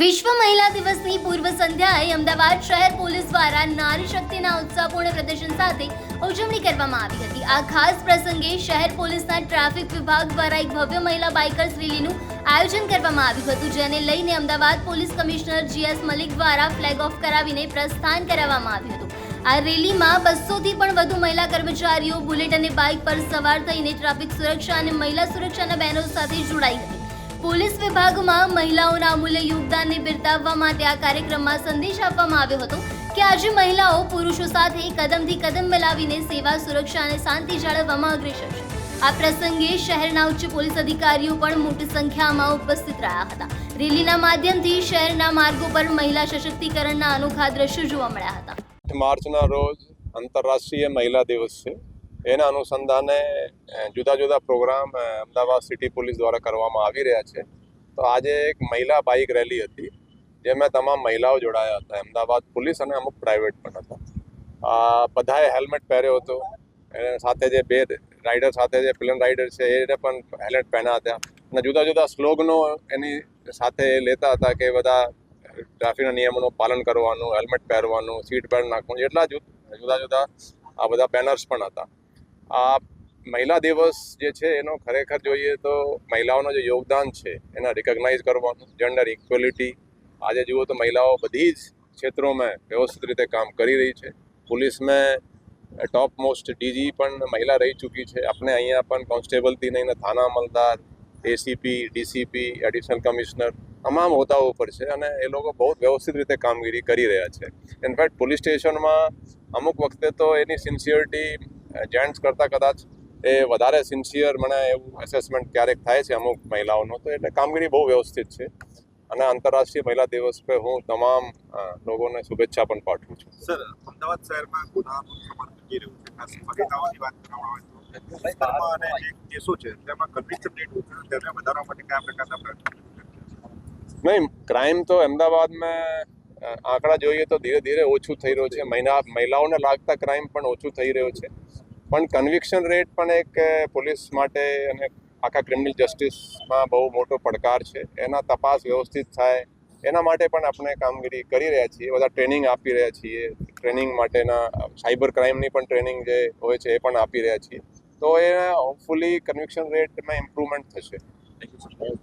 વિશ્વ મહિલા દિવસની પૂર્વ સંધ્યાએ અમદાવાદ શહેર પોલીસ દ્વારા નારી શક્તિના ઉત્સાહપૂર્ણ પ્રદર્શન સાથે ઉજવણી કરવામાં આવી હતી। આ ખાસ પ્રસંગે શહેર પોલીસના ટ્રાફિક વિભાગ દ્વારા એક ભવ્ય મહિલા બાઇકર્સ રેલીનું આયોજન કરવામાં આવ્યું હતું, જેને લઈને Ahmedabad police commissioner GS Malik દ્વારા ફ્લેગ ઓફ કરાવીને પ્રસ્થાન કરાવવામાં આવ્યું હતું। આ રેલીમાં 200થી પણ વધુ મહિલા કર્મચારીઓ બુલેટ અને બાઇક પર સવાર થઈને ટ્રાફિક સુરક્ષા અને મહિલા સુરક્ષાના બેનરો સાથે જોડાઈ હતી। પોલીસ વિભાગમાં મહિલાઓના અમૂલ્ય યોગદાનને બિરદાવવા માટે આ કાર્યક્રમમાં સંદેશ આપવામાં આવ્યો હતો કે આજે મહિલાઓ પુરુષો સાથે કદમથી કદમ મિલાવીને સેવા, સુરક્ષા અને શાંતિ જાળવવામાં અગ્રેસર છે। આ પ્રસંગે શહેરના ઉચ્ચ પોલીસ અધિકારીઓ પણ મોટી સંખ્યામાં ઉપસ્થિત રહ્યા હતા। રેલીના માધ્યમથી શહેરના માર્ગો પર મહિલા સશક્તિકરણના અનોખા દ્રશ્યો જોવા મળ્યા હતા। માર્ચના રોજ આંતરરાષ્ટ્રીય મહિલા દિવસ છે। એના અનુસંધાને જુદા જુદા પ્રોગ્રામ અમદાવાદ સિટી પોલીસ દ્વારા કરવામાં આવી રહ્યા છે। તો આજે એક મહિલા બાઇક રેલી હતી, જેમાં તમામ મહિલાઓ જોડાયા હતા। અમદાવાદ પોલીસ અને અમુક પ્રાઇવેટ પણ હતા। બધાએ હેલ્મેટ પહેર્યો હતો। સાથે જે બે રાઇડર સાથે જે પ્લેન રાઇડર છે એને પણ હેલ્મેટ પહેર્યા હતા અને જુદા જુદા સ્લોગનો એની સાથે લેતા હતા કે બધા ટ્રાફિકના નિયમોનું પાલન કરવાનું, હેલ્મેટ પહેરવાનું, સીટ બેલ્ટ નાખવાનું, એટલા જુદા જુદા આ બધા બેનર્સ પણ હતા। આ મહિલા દિવસ જે છે એનો ખરેખર જોઈએ તો મહિલાઓનું જે યોગદાન છે એને રિકોગ્નાઇઝ કરવાનું, જેન્ડર ઇક્વલિટી। આજે જુઓ તો મહિલાઓ બધી જ ક્ષેત્રોમાં વ્યવસ્થિત રીતે કામ કરી રહી છે। पुलिसમાં टॉप मोस्ट डीजी પણ મહિલા રહી ચૂકી છે। આપણે અહીંયા પણ કોન્સ્ટેબલથી લઈને થાના અમલદાર, ACP, DCP, એડિશનલ કમિશનર તમામ હોદ્દાઓ પર છે અને એ લોકો બહુ વ્યવસ્થિત રીતે કામગીરી કરી રહ્યા છે। ઇનફેક્ટ પોલીસ સ્ટેશનમાં અમુક વખતે તો એની સિન્સિયરિટી જેન્ટ્સ કરતાં કદાચ એ વધારે સિન્સિયર મને એવું એસેસમેન્ટ ક્યારેક થાય છે અમુક મહિલાઓનો। તો એટલે કામગીરી બહુ વ્યવસ્થિત છે અને આંતરરાષ્ટ્રીય મહિલા દિવસ પર હું તમામ લોકોને શુભેચ્છા પણ પાઠવું છું। સર, અમદાવાદ શહેરમાં ગુનાનું પ્રમાણ વધી રહ્યું છે, ખાસ મહિલાઓની વાત કરવામાં આવે તો વિસ્તારમાં અને જે કેસો છે તેમાં કન્વિક્શન રેટ ઓછો છે, તેને વધારવા માટે કયા પ્રકારના પ્રયત્નો? નહીં, ક્રાઇમ તો અમદાવાદમાં આંકડા જોઈએ તો ધીરે ધીરે ઓછું થઈ રહ્યું છે। મહિલાઓને લાગતા ક્રાઇમ પણ ઓછું થઈ રહ્યું છે, પણ કન્વિક્શન રેટ પણ એક પોલીસ માટે અને આખા ક્રિમિનલ જસ્ટિસમાં બહુ મોટો પડકાર છે। એના તપાસ વ્યવસ્થિત થાય એના માટે પણ આપણે કામગીરી કરી રહ્યા છીએ। બધા ટ્રેનિંગ આપી રહ્યા છીએ। ટ્રેનિંગ માટેના સાયબર ક્રાઇમની પણ ટ્રેનિંગ જે હોય છે એ પણ આપી રહ્યા છીએ। તો એ હોપફુલી કન્વિક્શન રેટમાં ઇમ્પ્રુવમેન્ટ થશે। Thank you sir.